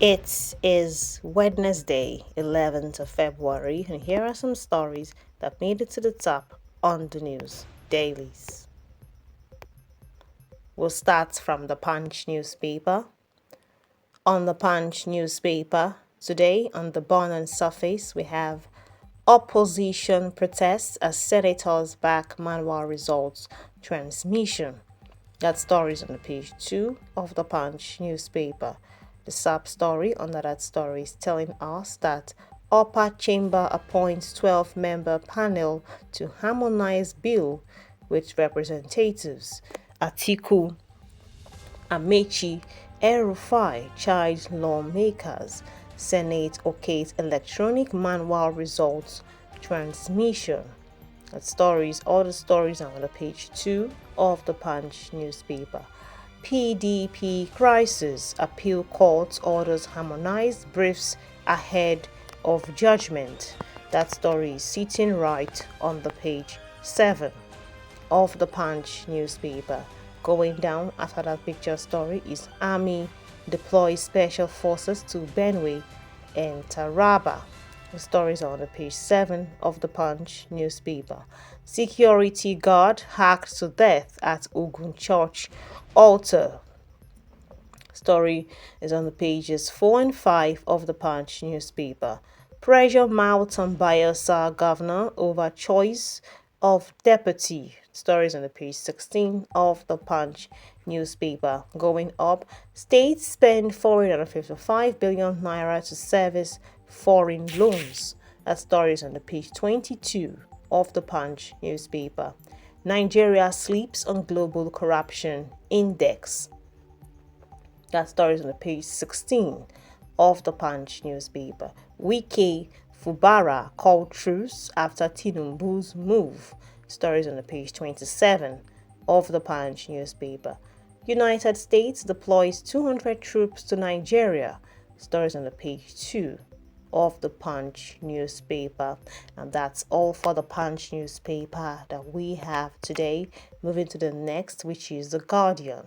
It is Wednesday, 11th of February, and here are some stories that made it to the top on the news dailies. We'll start from the Punch newspaper. On the Punch newspaper, today on the Bonn surface, we have opposition protests as senators back manual results transmission. That story is on the page 2 of the Punch newspaper. The sub story under that story is telling us that upper chamber appoints 12-member panel to harmonize bill with representatives. Atiku, Amechi, El-Rufai charge lawmakers. Senate okays electronic manual results transmission. All the stories are on the page 2 of the Punch newspaper. PDP crisis. Appeal court orders harmonized briefs ahead of judgment. That story is sitting right on the page 7 of the Punch newspaper. Going down after that picture story is Army deploys special forces to Benue and Taraba. The stories are on the page 7 of the Punch newspaper. Security guard hacked to death at Ogun Church altar. Story is on the pages 4 and 5 of the Punch newspaper. Pressure mounts on Bayelsa governor over choice of deputy. Stories on the page 16 of the Punch newspaper. Going up, states spend 455 billion naira to service foreign loans. That story is on the page 22 of the Punch newspaper. Nigeria sleeps on global corruption index. That story is on the page 16 of the Punch newspaper. Wike Fubara called truce after Tinubu's move. Stories on the page 27 of the Punch newspaper. United States deploys 200 troops to Nigeria. Stories on the page 2 of the Punch newspaper. And that's all for the Punch newspaper that we have today. Moving to the next, which is The Guardian.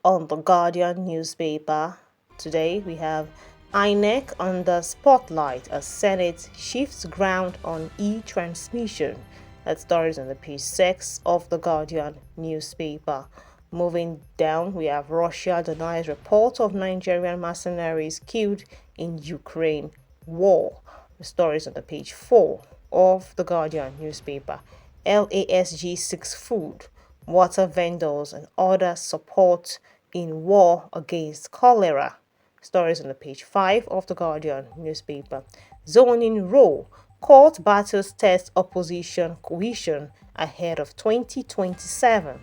On the Guardian newspaper today, we have INEC under spotlight as Senate shifts ground on e-transmission. That story is on the page 6 of the Guardian newspaper. Moving down, we have Russia denies report of Nigerian mercenaries killed in Ukraine war. The story is on the page 4 of the Guardian newspaper. LASG 6 food, water vendors and other support in war against cholera. Stories on the page 5 of the Guardian newspaper. Zoning role, court battles test opposition cohesion ahead of 2027.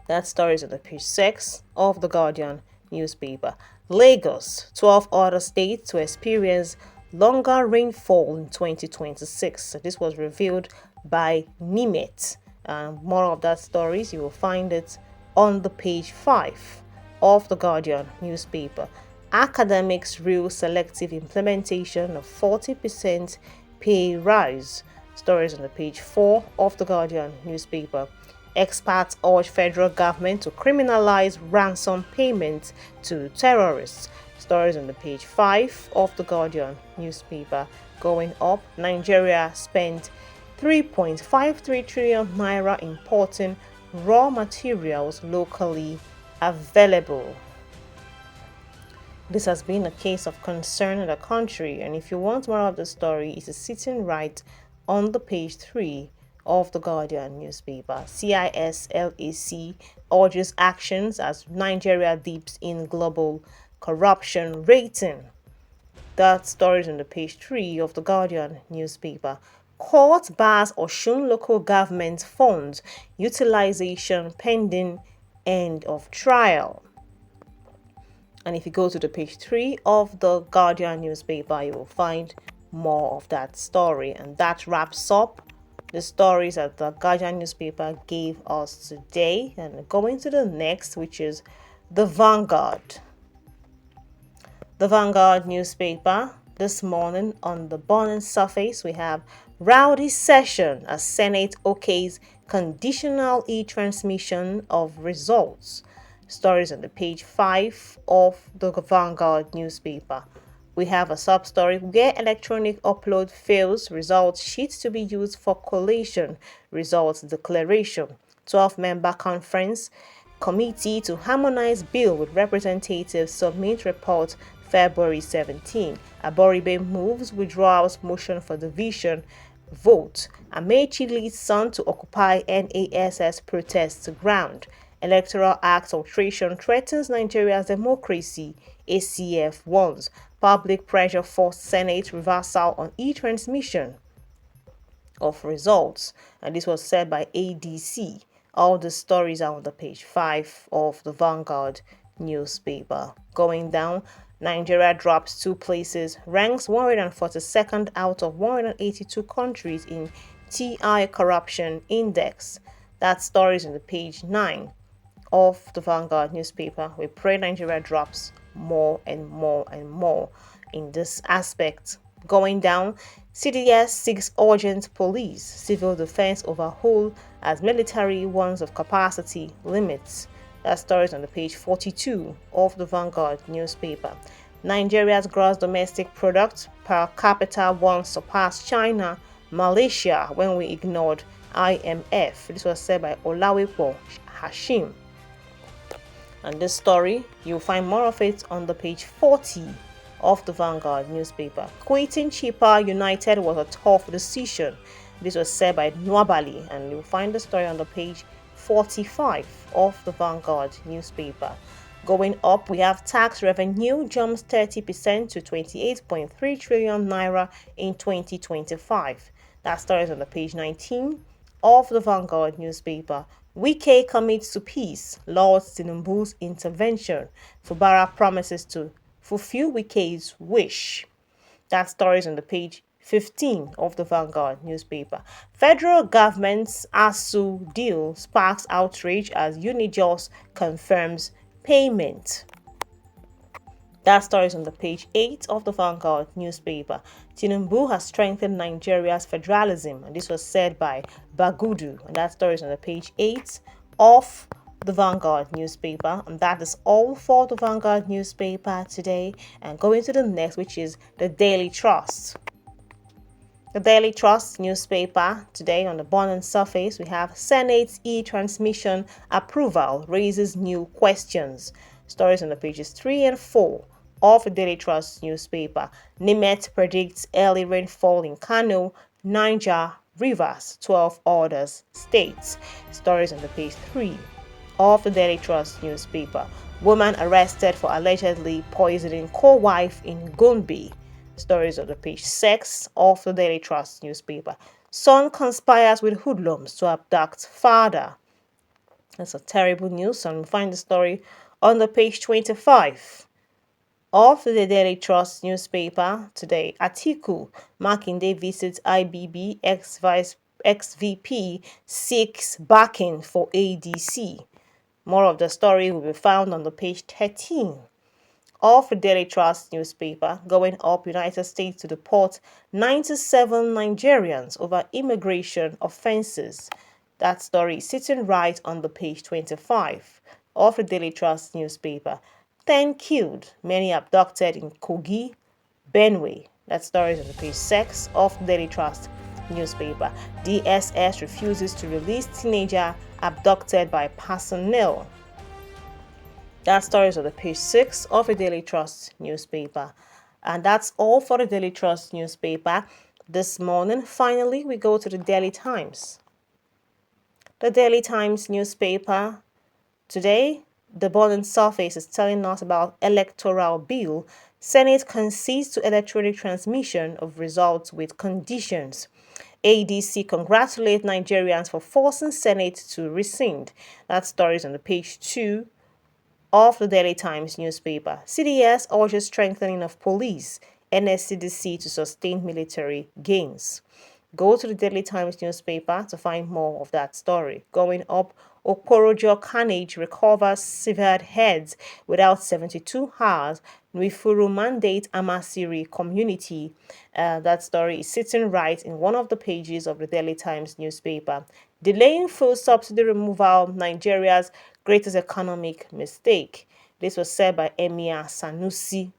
That story is on the page 6 of the Guardian newspaper. Lagos, 12 other states to experience longer rainfall in 2026. So this was revealed by NIMET. More of that stories, you will find it on the page 5 of the Guardian newspaper. Academics rule selective implementation of 40% pay rise. Stories on the page 4 of the Guardian newspaper. Experts urge federal government to criminalize ransom payments to terrorists. Stories on the page 5 of the Guardian newspaper. Going up, Nigeria spent 3.53 trillion naira importing raw materials locally available. This has been a case of concern in the country, and if you want more of the story, it is sitting right on the page 3 of the Guardian newspaper. CISLAC urges actions as Nigeria dips in global corruption rating. That story is on the page 3 of the Guardian newspaper. Court bars Osun local government funds utilization pending end of trial. And if you go to the page 3 of the Guardian newspaper, you will find more of that story. And that wraps up the stories that the Guardian newspaper gave us today. And going to the next, which is the Vanguard. The Vanguard newspaper this morning on the Bonn surface, we have rowdy session as Senate okays conditional e-transmission of results. Stories on the page 5 of the Vanguard newspaper. We have a sub-story where electronic upload fails, results sheet to be used for collation, results declaration. 12-member conference committee to harmonize bill with representatives submit report February 17. Aboribe moves withdrawals motion for division vote. Amechi leads son to occupy NASS protests ground. Electoral Act alteration threatens Nigeria's democracy. ACF warns. Public pressure forced Senate reversal on e-transmission of results. And this was said by ADC. All the stories are on the page 5 of the Vanguard newspaper. Going down, Nigeria drops 2 places, ranks 142nd out of 182 countries in TI Corruption Index. That story is on the page 9 of the Vanguard newspaper. We pray Nigeria drops more and more and more in this aspect. Going down, CDS seeks urgent police, civil defense overhaul as military warns of capacity limits. That story is on the page 42 of the Vanguard newspaper. Nigeria's gross domestic product per capita once surpassed China, Malaysia when we ignored IMF. This was said by Olawepo Hashim. And this story, you'll find more of it on the page 40 of the Vanguard newspaper. Quitting Chippa United was a tough decision. This was said by Nwabali, and you'll find the story on the page 45 of the Vanguard newspaper. Going up, we have tax revenue jumps 30% to 28.3 trillion naira in 2025. That story is on the page 19 of the Vanguard newspaper. Wike commits to peace, Lord Tinubu's intervention. Fubara promises to fulfill Wike's wish. That story is on the page 15 of the Vanguard newspaper. Federal government's ASU deal sparks outrage as Unijos confirms payment. That story is on the page 8 of the Vanguard newspaper. Tinubu has strengthened Nigeria's federalism, and this was said by Bagudu, and that story is on the page 8 of the Vanguard newspaper. And that is all for the Vanguard newspaper today. And going to the next, which is the Daily Trust. The Daily Trust newspaper today on the bottom surface, we have Senate's e-transmission approval raises new questions. Stories on the pages 3 and 4 of the Daily Trust newspaper. Nimet predicts early rainfall in Kano, Niger, Rivers, 12 others states. Stories on the page 3 of the Daily Trust newspaper. Woman arrested for allegedly poisoning co-wife in Gombe. Stories on the page 6 of the Daily Trust newspaper. Son conspires with hoodlums to abduct father. That's a terrible news, and we'll find the story on the page 25 of the Daily Trust newspaper today. Atiku Makinde visits IBB, ex-VP seeks backing for ADC. More of the story will be found on the page 13 of the Daily Trust newspaper. Going up, United States to deport 97 Nigerians over immigration offenses. That story is sitting right on the page 25 of the Daily Trust newspaper. 10 killed, many abducted in Kogi, Benue. That story is on the page 6 of the Daily Trust newspaper. DSS refuses to release teenager abducted by personnel. That story is on the page 6 of the Daily Trust newspaper. And that's all for the Daily Trust newspaper this morning. Finally, we go to the Daily Times. The Daily Times newspaper today, the bottom surface is telling us about electoral bill. Senate concedes to electronic transmission of results with conditions. ADC congratulate Nigerians for forcing Senate to rescind. That story is on the page 2 of the Daily Times newspaper. CDS urges strengthening of police, NSCDC to sustain military gains. Go to the Daily Times newspaper to find more of that story. Going up, Okorojo carnage recovers severed heads without 72 hours. Nwifuru mandate Amasiri community. That story is sitting right in one of the pages of the Daily Times newspaper. Delaying full subsidy removal, Nigeria's greatest economic mistake. This was said by Emir Sanusi,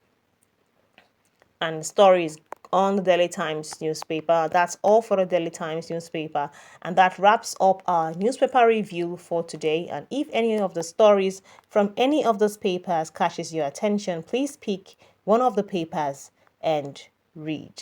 and the story is on the Daily Times newspaper. That's all for the Daily Times newspaper, and that wraps up our newspaper review for today. And if any of the stories from any of those papers catches your attention, please pick one of the papers and read.